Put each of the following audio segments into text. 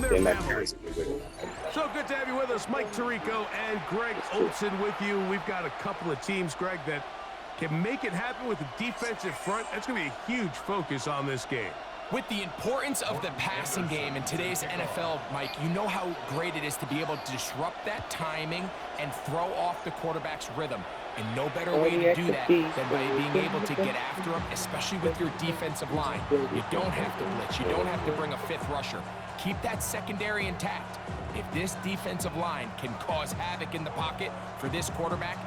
their families. So good to have you with us, Mike Tirico and Greg Olson with you. We've got a couple of teams, Greg, that can make it happen with the defensive front. That's going to be a huge focus on this game. With the importance of the passing game in today's NFL, Mike, you know how great it is to be able to disrupt that timing and throw off the quarterback's rhythm. And no better way to do that than by being able to get after him, especially with your defensive line. You don't have to blitz. You don't have to bring a fifth rusher. Keep that secondary intact. If this defensive line can cause havoc in the pocket for this quarterback,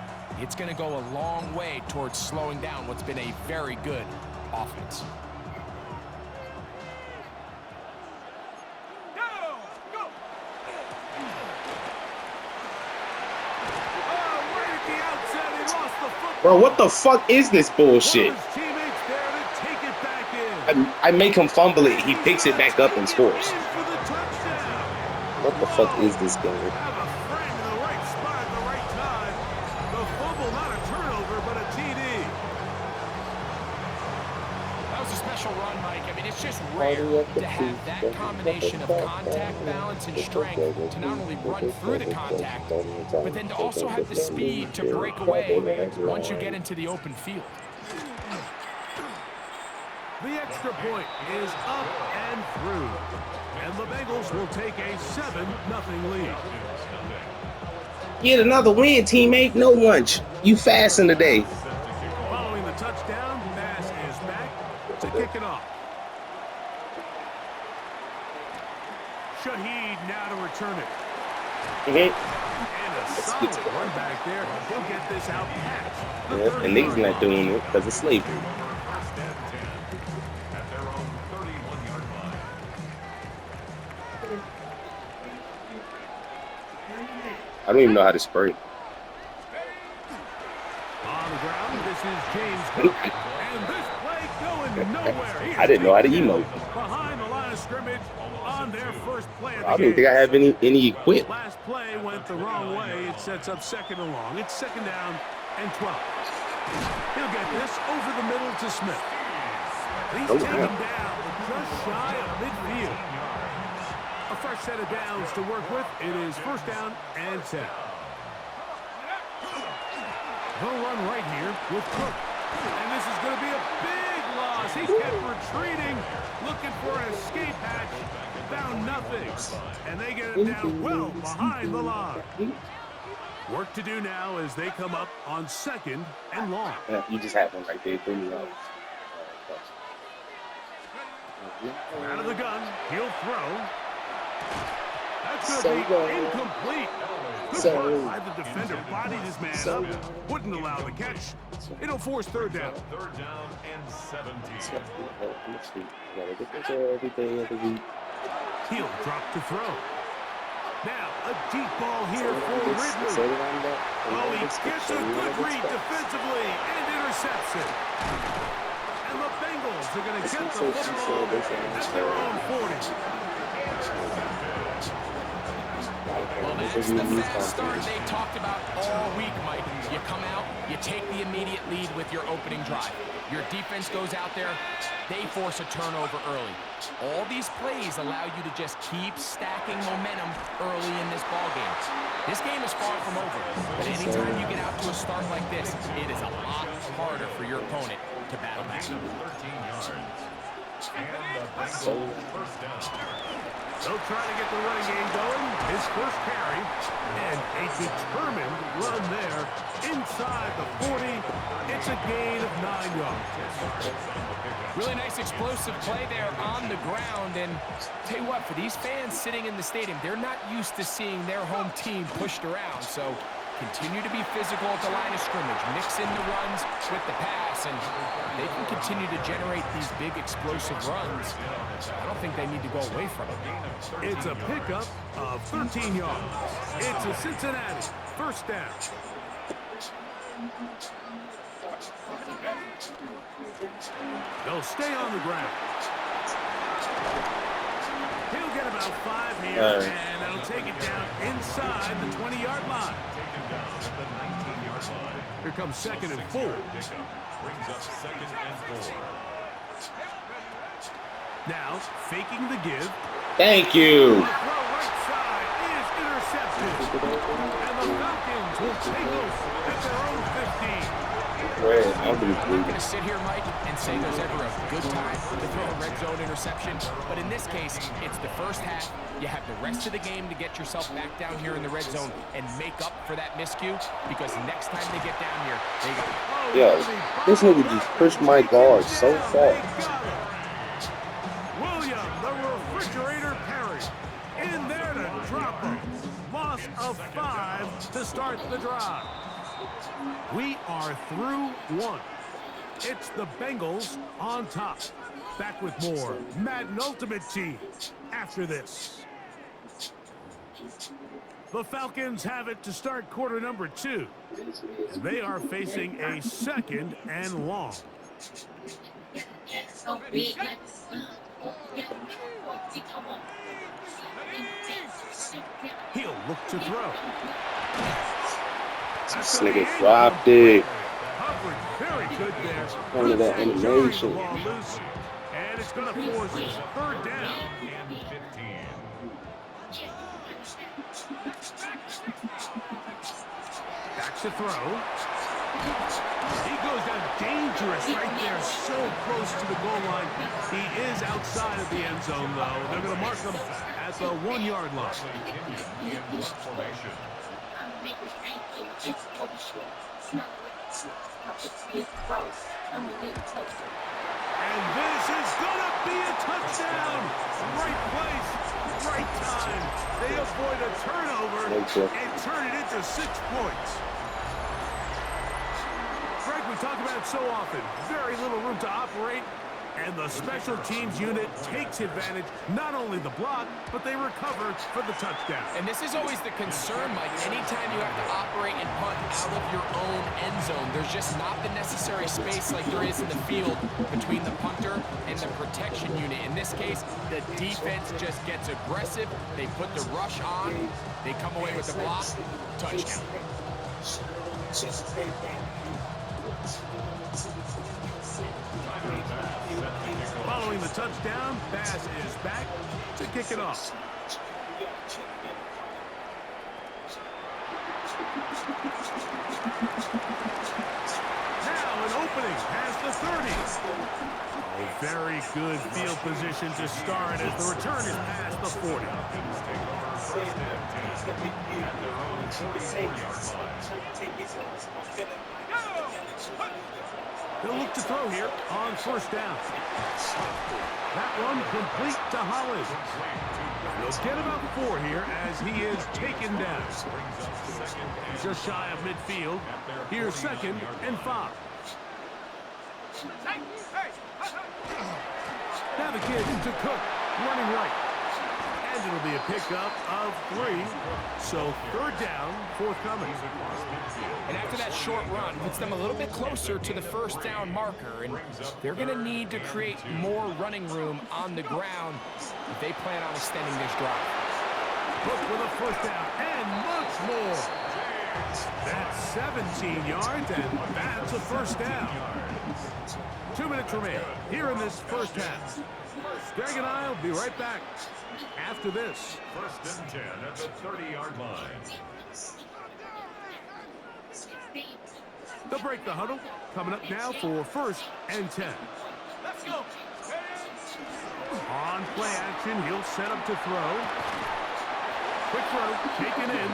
it's going to go a long way towards slowing down what's been a very good offense. Bro, what the fuck is this bullshit? I make him fumble it. He picks it back up and scores. What the fuck is this game? Run, Mike. I mean, it's just rare to have that combination of contact balance and strength to not only run through the contact, but then to also have the speed to break away once you get into the open field. The extra point is up and through, and the Bengals will take a 7-0 lead. Get another win, teammate. No lunch. You fasting today. Following the touchdown, pass is back to kick it off. Shaheed now to return it. And a solid run back there. He'll get this out past. And niggas not doing it because of slavery. I don't even know how to spray. On the ground, this is James Cook. And this play going nowhere. I didn't know how to emote. Behind the line of scrimmage on their first play of the I don't think I have any equip. Last play went the wrong way. It sets up second and long. It's second down and 12. He'll get this over the middle to Smith. He's taken down just shy of midfield. A fresh set of downs to work with. It is first down and 10. They'll run right here with Cook. And this is going to be a big loss. He kept retreating, looking for an escape hatch. Found nothing. And they get it down well behind the line. Work to do now as they come up on second and long. You just have one right there. Out of the gun, he'll throw. That's going to be incomplete. Good work by the defender. Bodied his man up. Wouldn't allow the catch. It'll force third down. Third down and 17. He'll drop to throw. Now, a deep ball here for Ridley. Oh, he gets a good read defensively and intercepts it. And the Bengals are going to get the football at their own 40. Well, that's the fast start they talked about all week, Mike. You come out, you take the immediate lead with your opening drive. Your defense goes out there, they force a turnover early. All these plays allow you to just keep stacking momentum early in this ballgame. This game is far from over, but anytime you get out to a start like this, it is a lot harder for your opponent to battle back. 13 yards. And the Bengals first down. They'll try to get the running game going. His first carry. And a determined run there inside the 40. It's a gain of 9 yards. Really nice explosive play there on the ground. And tell you what, for these fans sitting in the stadium, they're not used to seeing their home team pushed around. So continue to be physical at the line of scrimmage. Mix in the runs with the pass, and they can continue to generate these big explosive runs. I don't think they need to go away from it. It's a pickup of 13 yards. It's a Cincinnati first down. They'll stay on the ground. He'll get about 5 here, and they'll take it down inside the 20-yard line. Here comes second and 4. Brings up second and 4. Now, faking the give. Thank you. I'm not going to sit here, Mike, and say there's ever a good time to throw a red zone interception, but in this case, it's the first half. You have the rest of the game to get yourself back down here in the red zone and make up for that miscue, because next time they get down here, they got it. Yo, this nigga just pushed my guard so far. William, the refrigerator Perry, in there to drop him. Loss of 5 to start the drive. We are through 1. It's the Bengals on top. Back with more Madden Ultimate Team after this. The Falcons have it to start quarter number 2. They are facing a 2nd and long. He'll look to throw. This nigga dropped it. Very good there. Under that animation. And it's going to force 3rd down. Back to throw. He goes down dangerous right there, so close to the goal line. He is outside of the end zone, though. They're going to mark him at the 1-yard line. And this is going to be a touchdown. Right place, right time. They avoid a turnover and turn it into 6 points. Greg, we talk about it so often. Very little room to operate. And the special teams unit takes advantage, not only the block, but they recover for the touchdown. And this is always the concern, Mike. Anytime you have to operate and punt out of your own end zone, there's just not the necessary space like there is in the field between the punter and the protection unit. In this case, the defense just gets aggressive. They put the rush on. They come away with the block. Touchdown. Following the touchdown, Bass is back to kick it off. Now an opening past the 30. A very good field position to start as the return is past the 40. They'll look to throw here on 1st down. That one complete to Hollins. They'll get about 4 here as he is taken down. Just shy of midfield. Here's 2nd and 5. Now the kid to Cook, running right. And it'll be a pickup of 3. So 3rd down, forthcoming. And after that short run, puts them a little bit closer to the 1st down marker. And they're going to need to create more running room on the ground if they plan on extending this drive. Cook with a 1st down and much more. That's 17 yards, and that's a 1st down. 2 minutes remain here in this 1st half. Greg and I will be right back after this. 1st and 10 at the 30-yard line. They'll break the huddle. Coming up now for 1st and 10. Let's go. On play action, he'll set up to throw. Quick throw, taken in.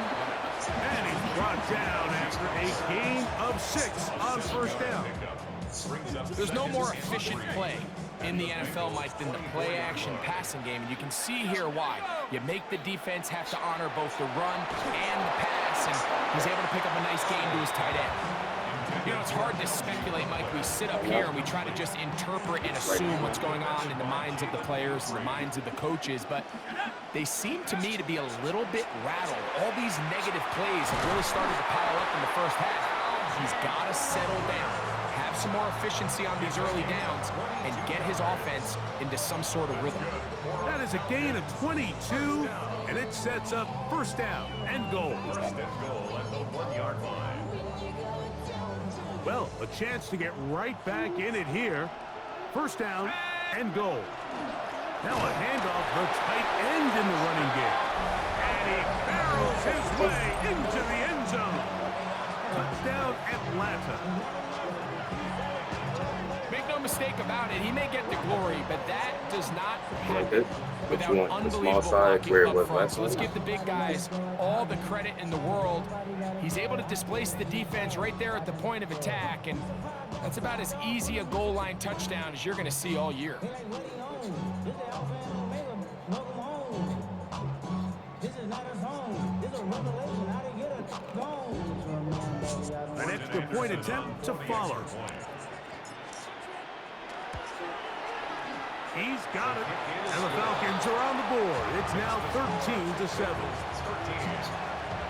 And he's brought down after a gain of 6 on 1st down. There's no more efficient play in the NFL, Mike, than the play-action passing game. And you can see here why. You make the defense have to honor both the run and the pass, and he's able to pick up a nice gain to his tight end. You know, it's hard to speculate, Mike. We sit up here and we try to just interpret and assume what's going on in the minds of the players and the minds of the coaches, but they seem to me to be a little bit rattled. All these negative plays have really started to pile up in the 1st half. He's got to settle down, have some more efficiency on these early downs, and get his offense into some sort of rhythm. That is a gain of 22, and it sets up 1st down and goal. 1st and goal at the 1-yard line. Well, a chance to get right back in it here. 1st down and goal. Now a handoff, the tight end in the running game. And he barrels his way into the end zone. Touchdown, Atlanta. about it, he may get the glory, but that does not Like happen this? What without you want? The unbelievable small side blocking where it up was front. last So let's one? give the big guys all the credit in the world. He's able to displace the defense right there at the point of attack, and that's about as easy a goal line touchdown as you're going to see all year. An extra point attempt to follow. He's got it. And the Falcons are on the board. It's now 13-7. 13.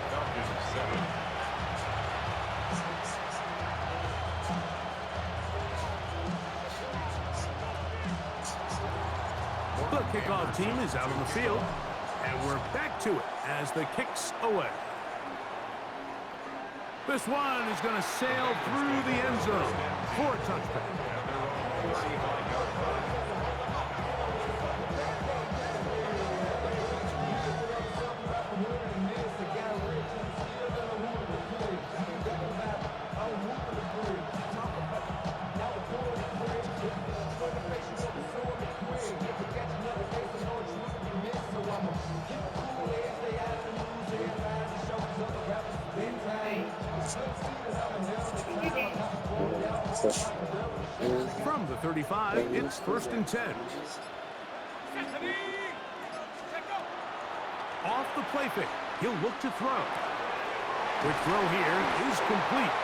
Falcons 7. The kickoff team is out on the field. And we're back to it as the kick's away. This one is going to sail through the end zone for a touchback. From the 35, it's 1st and 10. Off the play fake, he'll look to throw. Quick throw here is complete.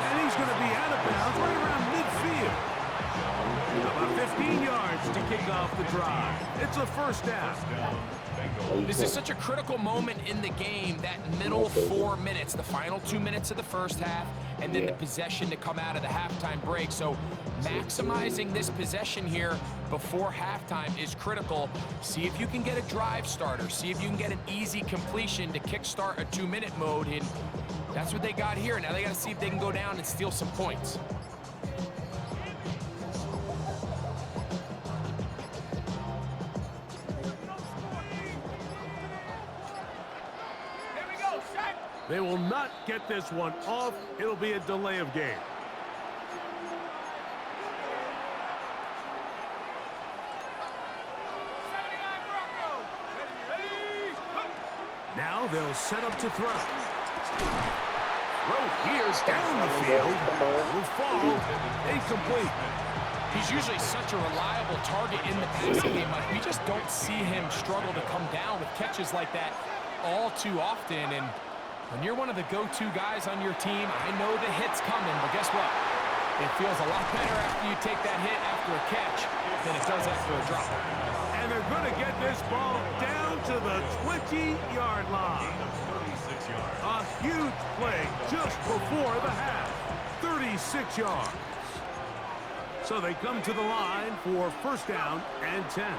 And he's going to be out of bounds right around midfield. About 15 yards to kick off the drive. It's a first down. This is such a critical moment in the game, that middle 4 minutes, the final 2 minutes of the first half, and then the possession to come out of the halftime break. So maximizing this possession here before halftime is critical. See if you can get a drive starter. See if you can get an easy completion to kickstart a 2-minute mode, and that's what they got here. Now they got to see if they can go down and steal some points. They will not get this one off. It'll be a delay of game. Now they'll set up to throw. Throw here down the field. Will fall. Incomplete. He's usually such a reliable target in the passing game. Like, we just don't see him struggle to come down with catches like that all too often. And when you're one of the go-to guys on your team, I know the hit's coming, but guess what? It feels a lot better after you take that hit after a catch than it does after a drop. And they're going to get this ball down to the 20-yard line. 36 yards. A huge play just before the half. 36 yards. So they come to the line for first down and 10.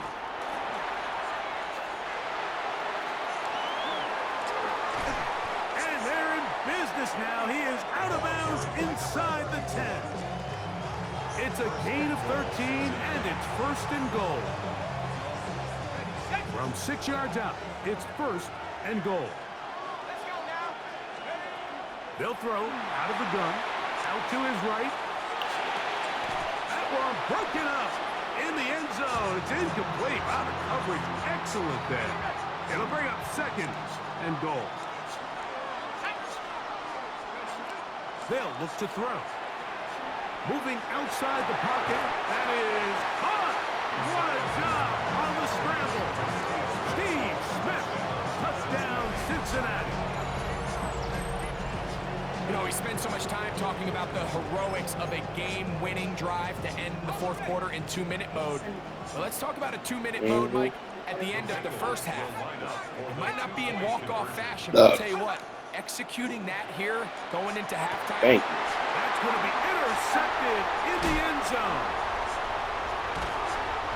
Business now. He is out of bounds inside the 10. It's a gain of 13, and it's 1st and goal. From 6 yards out, it's 1st and goal. They'll throw out of the gun, out to his right. That one broken up in the end zone. It's incomplete. Out of coverage. Excellent there. It'll bring up 2nd and goal. They'll look to throw. Moving outside the pocket. That is caught. What a job on the scramble. Steve Smith. Touchdown, Cincinnati. You know, we spend so much time talking about the heroics of a game-winning drive to end the 4th quarter in 2-minute mode. But let's talk about a 2-minute mode, Mike, at the end of the first half. It might not be in walk-off fashion, but I'll tell you what. Executing that here, going into halftime. That's going to be intercepted in the end zone.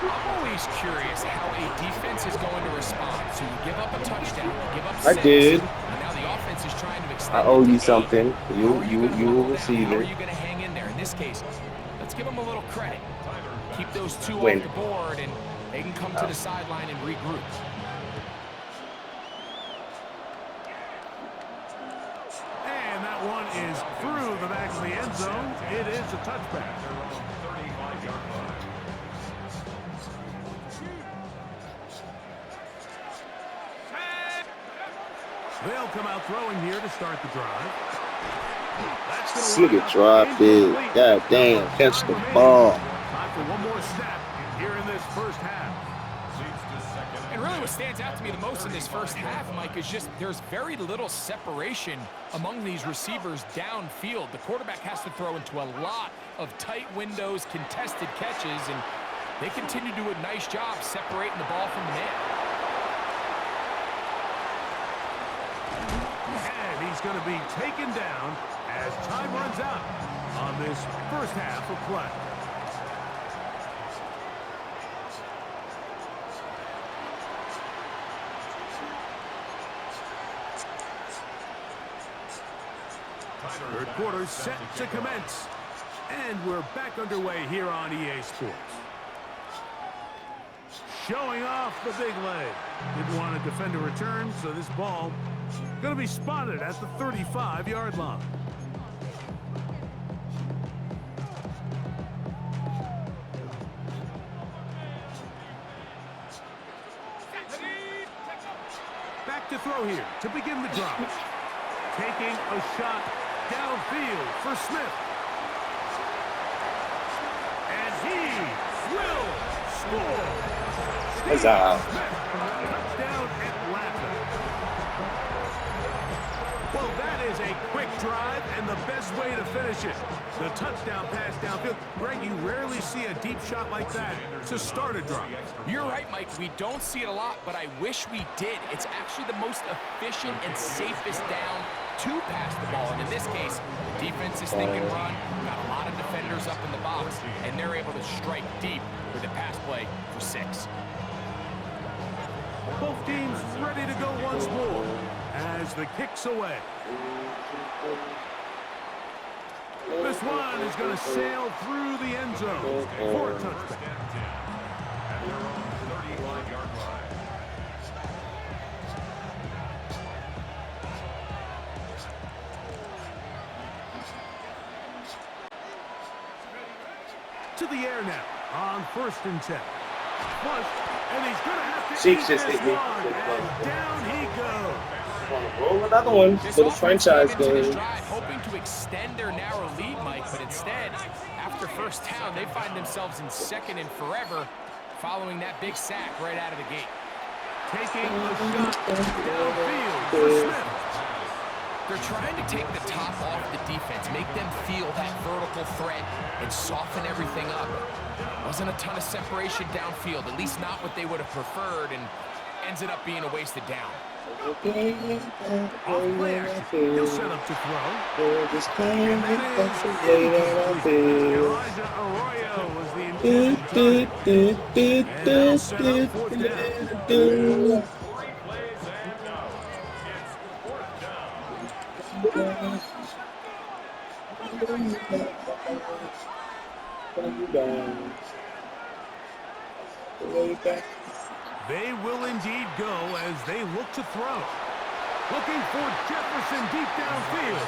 I'm always curious how a defense is going to respond. So you give up a touchdown, you give up 6. I did. And now the offense is trying to extend. I owe you something. You will receive How are it. you going to hang in there? In this case, let's give them a little credit. Keep those 2 Win. off the board, and they can come to the sideline and regroup. One is through the back of the end zone. It is a touchback. 35-yard line. They'll come out throwing here to start the drive. This nigga dropped it. God damn, catch the ball. Time for one more snap here in this first half. And really what stands out to me the most in this first half, Mike, is just there's very little separation among these receivers downfield. The quarterback has to throw into a lot of tight windows, contested catches, and they continue to do a nice job separating the ball from the man. And he's going to be taken down as time runs out on this first half of play. Third quarter set to commence. And we're back underway here on EA Sports. Showing off the big leg. Didn't want to defend a return, so this ball going to be spotted at the 35-yard line. Back to throw here to begin the drive. Taking a shot downfield for Smith. And he will score. That's out. Touchdown Atlanta. Well, that is a quick drive and the best way to finish it. The touchdown pass downfield. Greg, you rarely see a deep shot like that to start a drive. You're right, Mike. We don't see it a lot, but I wish we did. It's actually the most efficient and safest down to pass the ball. And in this case, the defense is thinking run, got a lot of defenders up in the box, and they're able to strike deep with a pass play for 6. Both teams ready to go once more as the kick's away. This one is going to sail through the end zone for a touchdown. At their own 35-yard line. To the air now on 1st and 10. Flush, and he's going to have to Cheeks eat just this hit me. one, and down he goes. Roll another one for the franchise game. Hoping to extend their narrow lead, Mike, but instead, after first down, they find themselves in 2nd and forever following that big sack right out of the gate. Taking a shot downfield for Smith. They're trying to take the top off the defense, make them feel that vertical threat, and soften everything up. Wasn't a ton of separation downfield, at least not what they would have preferred, and ended up being a wasted down. Off play action. He'll set up to throw. And that is Elijah Arroyo was the intended target. And they'll set up 4th down. 3 plays and go. It's 4th down. They will indeed go as they look to throw. Looking for Jefferson deep downfield.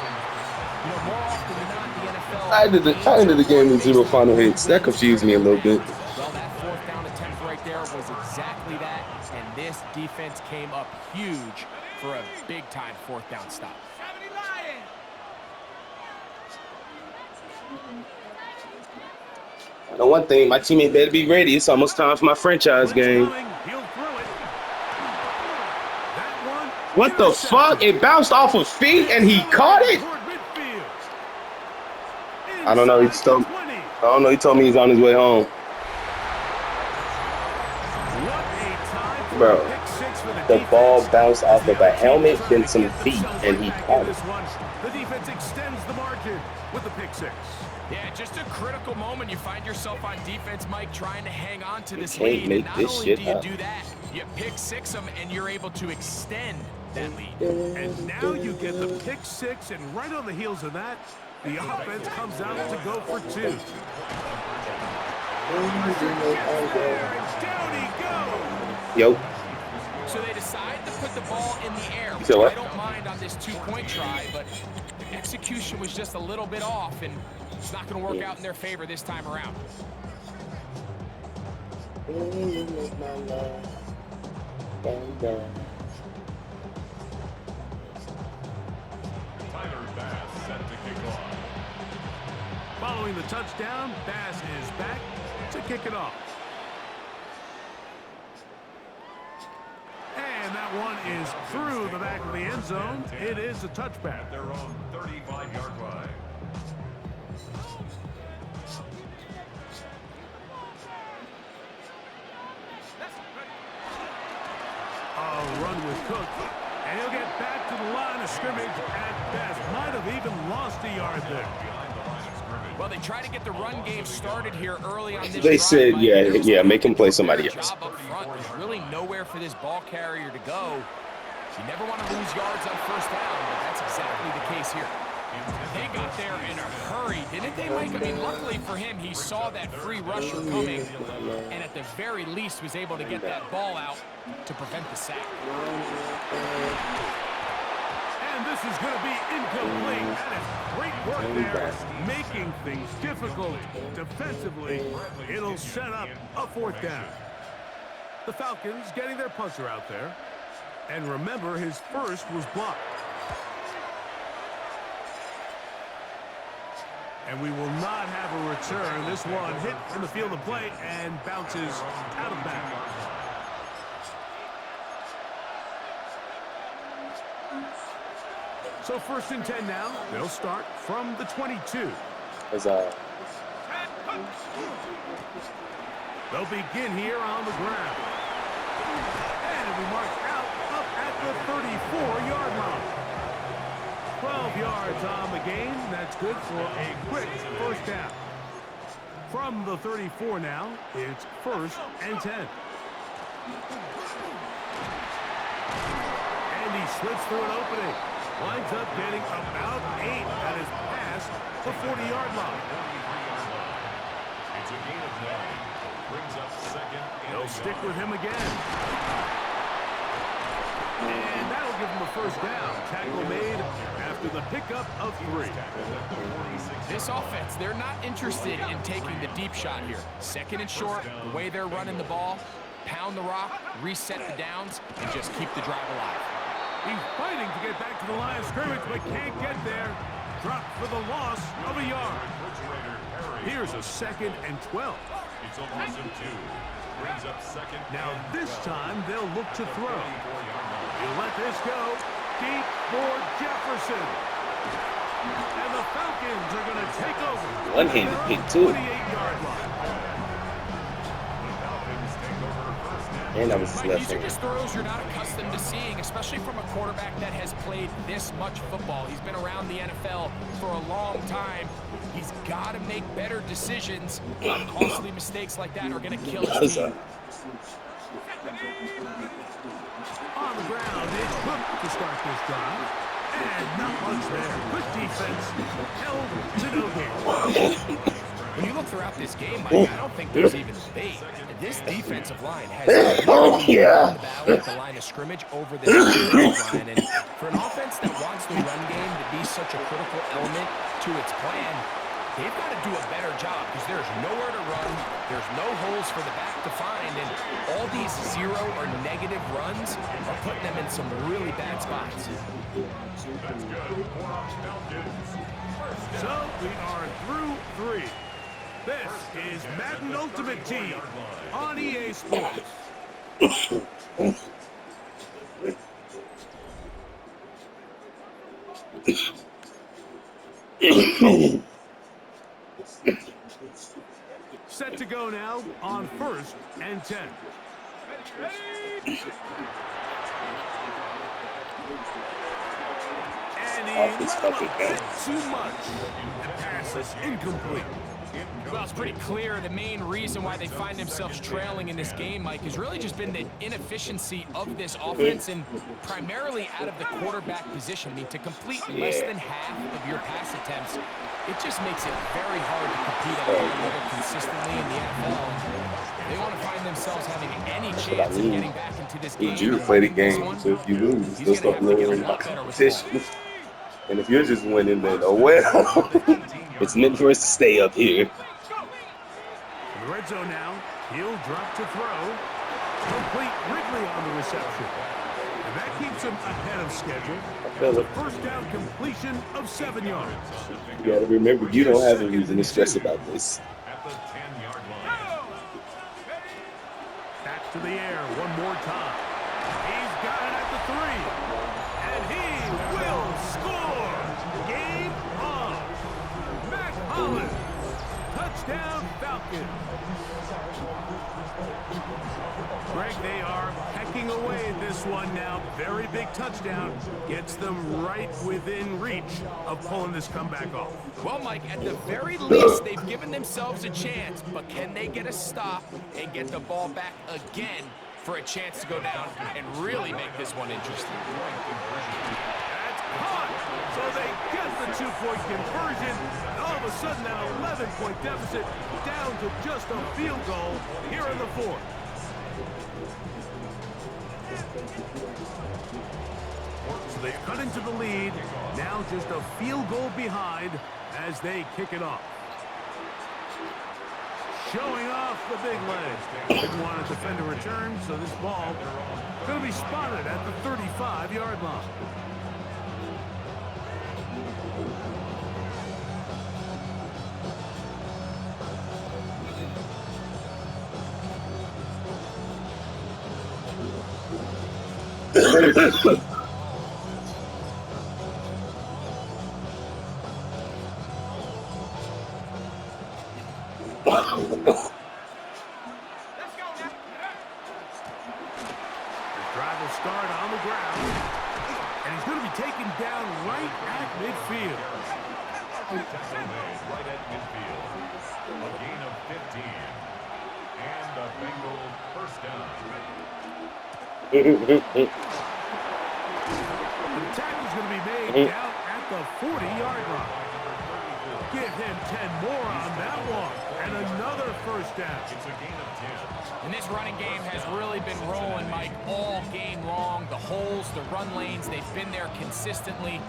You know, more often than not, the NFL... I ended the game in 0 final hits. That confused me a little bit. Well, that 4th down attempt right there was exactly that, and this defense came up huge for a big-time 4th down stop. I know one thing, my teammate better be ready. It's almost time for my franchise game. What the fuck? It bounced off of feet and he caught it? I don't know. He told me he's on his way home. Bro, the ball bounced off of a helmet, then some feet, and he caught it. The defense extends the margin with the pick 6. Yeah, just a critical moment. You find yourself on defense, Mike, trying to hang on to this can't lead. make And not this only shit do you up. do that, you pick 6 them, and you're able to extend that lead. And now you get the pick 6, and right on the heels of that, the offense comes out to go for 2. And down he goes. Yo. So they decide to put the ball in the air, which So what? I don't mind on this 2-point try, but execution was just a little bit off, and it's not going to work out in their favor this time around. Following the touchdown, Bass is back to kick it off. And that one is through the back of the end zone. It is a touchback. At their own 35-yard line. A run with Cook. And he'll get back to the line of scrimmage at best. Might have even lost a yard there. Well, they try to get the run game started here early on this They drive, said, Mike. yeah, make him play somebody else. Job up front. There's really nowhere for this ball carrier to go. You never want to lose yards on first down, but that's exactly the case here. They got there in a hurry, didn't they, Mike? I mean, luckily for him, he saw that free rusher coming, and at the very least was able to get that ball out to prevent the sack. And this is going to be incomplete. That is great work there, making things difficult defensively. It'll set up a fourth down. The Falcons getting their punter out there. And remember, his first was blocked. And we will not have a return. This one hit in the field of play and bounces out of bounds. So 1st and 10 now. They'll start from the 22. They'll begin here on the ground. And it'll be marked out up at the 34-yard line. 12 yards on the game. That's good for a quick first down. From the 34 now, it's 1st and 10. And he slips through an opening. Winds up getting about 8 at his past the 40-yard line. It's a gain of 9. Brings up 2nd. They'll stick with him again. And that'll give him a first down. Tackle made after the pickup of 3. This offense, they're not interested in taking the deep shot here. 2nd and short, the way they're running the ball, pound the rock, reset the downs, and just keep the drive alive. He's fighting to get back to the line of scrimmage, but can't get there. Dropped for the loss of a yard. Here's a 2nd and 12. It's almost a 2. Brings up 2nd. Now this time they'll look to throw. He'll let this go deep for Jefferson. And the Falcons are going to take over. One-handed pick, too. 28-yard line. And that was his Mike, left these are hand. just throws you're not accustomed to seeing, especially from a quarterback that has played this much football. He's been around the NFL for a long time. He's got to make better decisions. Costly mistakes like that are going to kill his team. On the ground, it's Cook to start this drive. And not much there. Good defense. Held to no gain. When you look throughout this game, Mike, I don't think there's even debate. This defensive line has the battle at the line of scrimmage over this defensive line. And for an offense that wants the run game to be such a critical element to its plan, they've got to do a better job because there's nowhere to run. There's no holes for the back to find. And all these 0 or negative runs are putting them in some really bad spots. That's good. So we are through 3. This is Madden Ultimate Team on EA Sports. Set to go now on 1st and 10. And he let him a bit too much. The pass is incomplete. Well, it's pretty clear the main reason why they find themselves trailing in this game, Mike, has really just been the inefficiency of this offense and primarily out of the quarterback position. I mean, to complete less than half of your pass attempts, it just makes it very hard to compete at a high level consistently in the NFL. They want to find themselves having any chance of getting back into this game. Need you to play the game, so if you lose, they'll start losing the competition. And if you're just winning, then oh well. It's meant for us to stay up here. In the red zone now, he'll drop to throw. Complete Ridley on the reception. And That keeps him ahead of schedule. I feel It's a it. first down completion of 7 yards. You gotta remember, you don't have a reason to stress about this. At the 10-yard line. Back to the air one more time. He's got it at the 3. And he will score. Game on. Matt Holland. Touchdown Falcons. Greg, they are hacking away at this one now. Very big touchdown. Gets them right within reach of pulling this comeback off. Well, Mike, at the very least, they've given themselves a chance, but can they get a stop and get the ball back again for a chance to go down and really make this one interesting? That's caught. So they get the 2-point conversion. And all of a sudden, that 11-point deficit down to just a field goal here in the 4th. So they cut into the lead. Now just a field goal behind as they kick it off. Showing off the big leg. Didn't want to defend a return, so this ball going to be spotted at the 35-yard line. Drive will start on the ground, and he's going to be taken down right at midfield. Right at midfield. A gain of 15. And a Bengal first down. The tackle's going to be made down at the 40-yard line. Give him 10 more on that one, and another first down. It's a gain of 10. And this running game has really been rolling, Mike, all game long. The holes, the run lanes, they've been there consistently.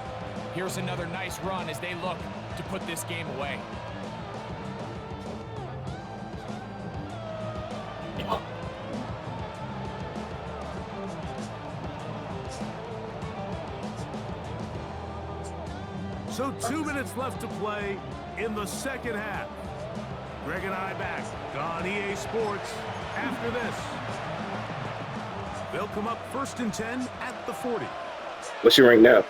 Here's another nice run as they look to put this game away. So 2 minutes left to play in the second half. Greg and I back on EA Sports after this. They'll come up 1st and 10 at the 40. What's your rank now?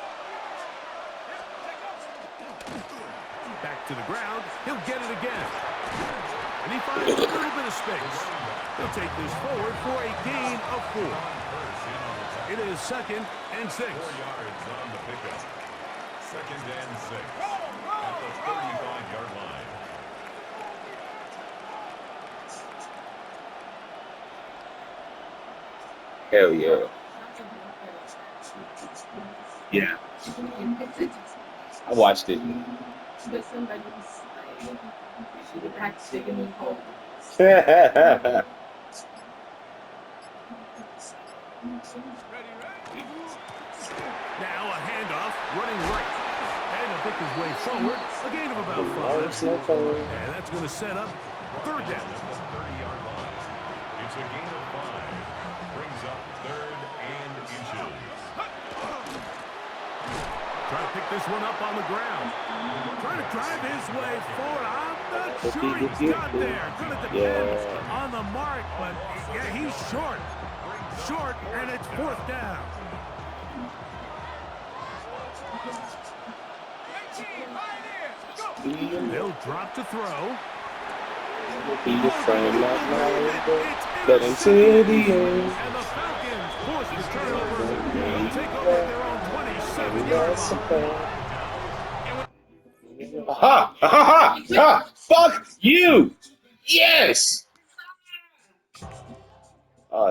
Back to the ground. He'll get it again. And he finds a little bit of space. He'll take this forward for a gain of 4. It is 2nd and 6. 4 yards on the pickup. 2nd and 6. At the 35-yard line. Hell yeah. Yeah. I watched it. But somebody's like, practice digging me holes. Now a handoff, running right. And he'll pick his way forward. A gain of about 5. And that's going to set up 3rd down. At the 30-yard line. It's a gain of 5. Brings up 3rd and inches. Trying to pick this one up on the ground. Trying to drive his way forward. I'm not sure he's got there. Going to depend on the mark, but yeah, he's short. Short, and it's 4th down. They'll drop to throw. But until the end, And the Falcons force the turnover. They'll take over at their own 27-yard line. aha, aha, aha, fuck you. Yes. Oh,